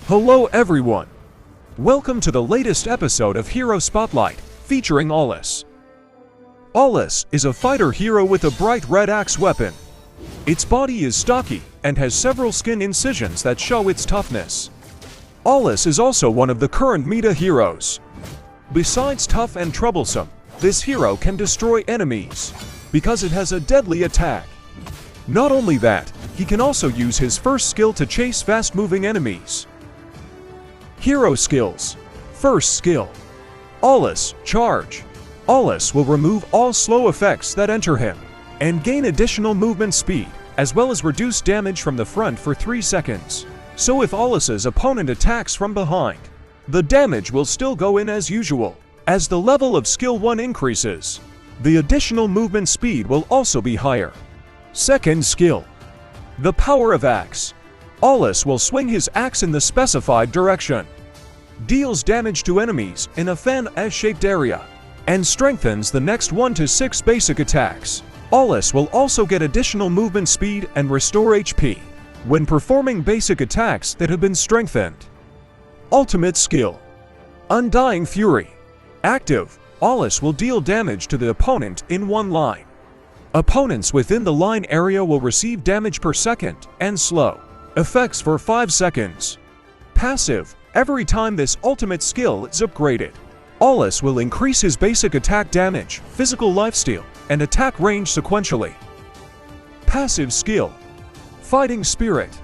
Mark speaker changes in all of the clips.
Speaker 1: Hello everyone! Welcome to the latest episode of Hero Spotlight, featuring Aulus. Aulus is a fighter hero with a bright red axe weapon. Its body is stocky and has several skin incisions that show its toughness. Aulus is also one of the current meta heroes. Besides tough and troublesome, this hero can destroy enemies, because it has a deadly attack. Not only that, he can also use his first skill to chase fast-moving enemies. Hero skills. First skill. Aulus, charge. Aulus will remove all slow effects that enter him, and gain additional movement speed, as well as reduce damage from the front for 3 seconds. So if Aulus's opponent attacks from behind, the damage will still go in as usual. As the level of skill 1 increases, the additional movement speed will also be higher. Second skill. The power of axe. Aulus will swing his axe in the specified direction, deals damage to enemies in a fan-shaped area, and strengthens the next 1 to 6 basic attacks. Aulus will also get additional movement speed and restore HP when performing basic attacks that have been strengthened. Ultimate skill. Undying Fury. Active. Aulus will deal damage to the opponent in one line. Opponents within the line area will receive damage per second and slow effects for 5 seconds. Passive. Every time this ultimate skill is upgraded, Aulus will increase his basic attack damage, physical lifesteal, and attack range sequentially. Passive skill. Fighting Spirit.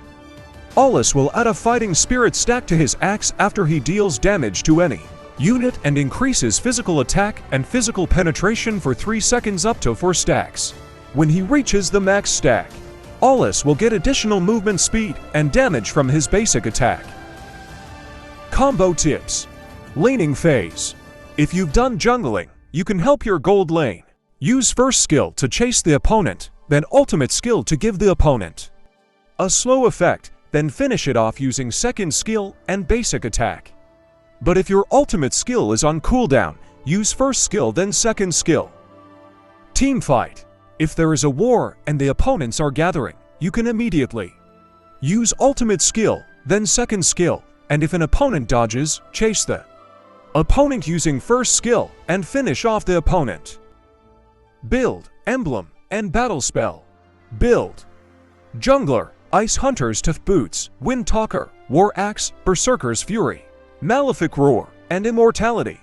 Speaker 1: Aulus will add a Fighting Spirit stack to his axe after he deals damage to any unit and increases physical attack and physical penetration for 3 seconds up to 4 stacks. When he reaches the max stack, Aulus will get additional movement speed and damage from his basic attack. Combo tips. Laning phase. If you've done jungling, you can help your gold lane. Use first skill to chase the opponent, then ultimate skill to give the opponent a slow effect, then finish it off using second skill and basic attack. But if your ultimate skill is on cooldown, use first skill then second skill. Team fight. If there is a war and the opponents are gathering, you can immediately use ultimate skill, then second skill, and if an opponent dodges, chase the opponent using first skill and finish off the opponent. Build, Emblem, and Battle Spell. Build. Jungler, Ice Hunter's Tough Boots, Windtalker, War Axe, Berserker's Fury, Malefic Roar, and Immortality.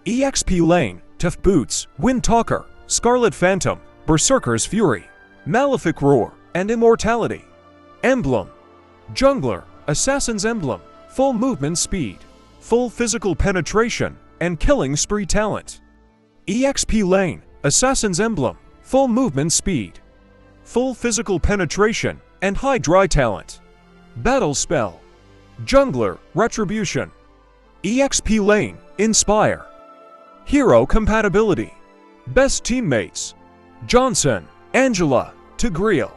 Speaker 1: Exp Lane, Tough Boots, Windtalker, Scarlet Phantom, Berserker's Fury, Malefic Roar, and Immortality. Emblem. Jungler, Assassin's Emblem, full movement speed, full physical penetration, and killing spree talent. Exp Lane, Assassin's Emblem, full movement speed, full physical penetration, and high dry talent. Battle Spell. Jungler, Retribution. Exp Lane, Inspire. Hero Compatibility. Best Teammates. Johnson, Angela, Tigreal.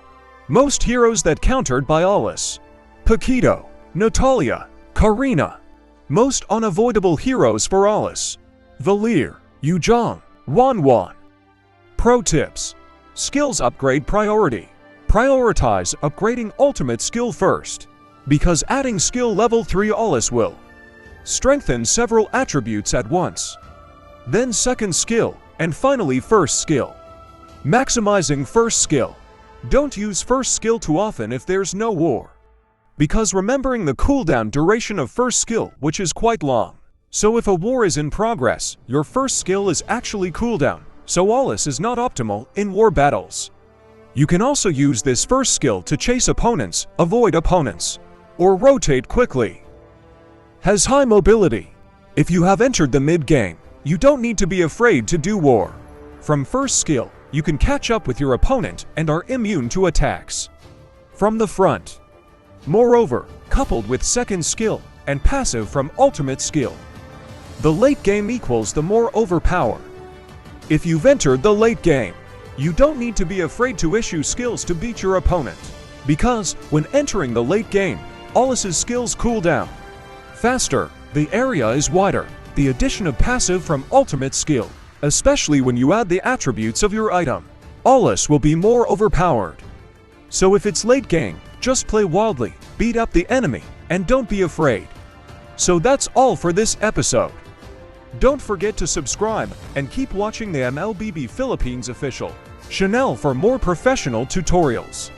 Speaker 1: Most heroes that countered by Aulus. Paquito, Natalia, Karina. Most unavoidable heroes for Aulus. Valir, Yuzhong, Wanwan. Pro tips. Skills upgrade priority. Prioritize upgrading ultimate skill first, because adding skill level 3 Aulus will strengthen several attributes at once. Then second skill, and finally first skill. Maximizing first skill. Don't use first skill too often if there's no war, because remembering the cooldown duration of first skill, which is quite long. So if a war is in progress, your first skill is actually cooldown, so Aulus is not optimal in war battles. You can also use this first skill to chase opponents, avoid opponents, or rotate quickly. Has high mobility. If you have entered the mid-game, you don't need to be afraid to do war. From first skill, you can catch up with your opponent and are immune to attacks from the front. Moreover, coupled with second skill and passive from ultimate skill, the late game equals the more overpower. If you've entered the late game, you don't need to be afraid to issue skills to beat your opponent, because when entering the late game, Aulus's skills cool down faster, the area is wider, the addition of passive from ultimate skill, especially when you add the attributes of your item, Aulus will be more overpowered. So if it's late game, just play wildly, beat up the enemy, and don't be afraid. So that's all for this episode. Don't forget to subscribe and keep watching the MLBB Philippines official channel for more professional tutorials,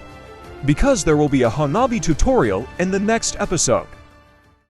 Speaker 1: because there will be a Hanabi tutorial in the next episode.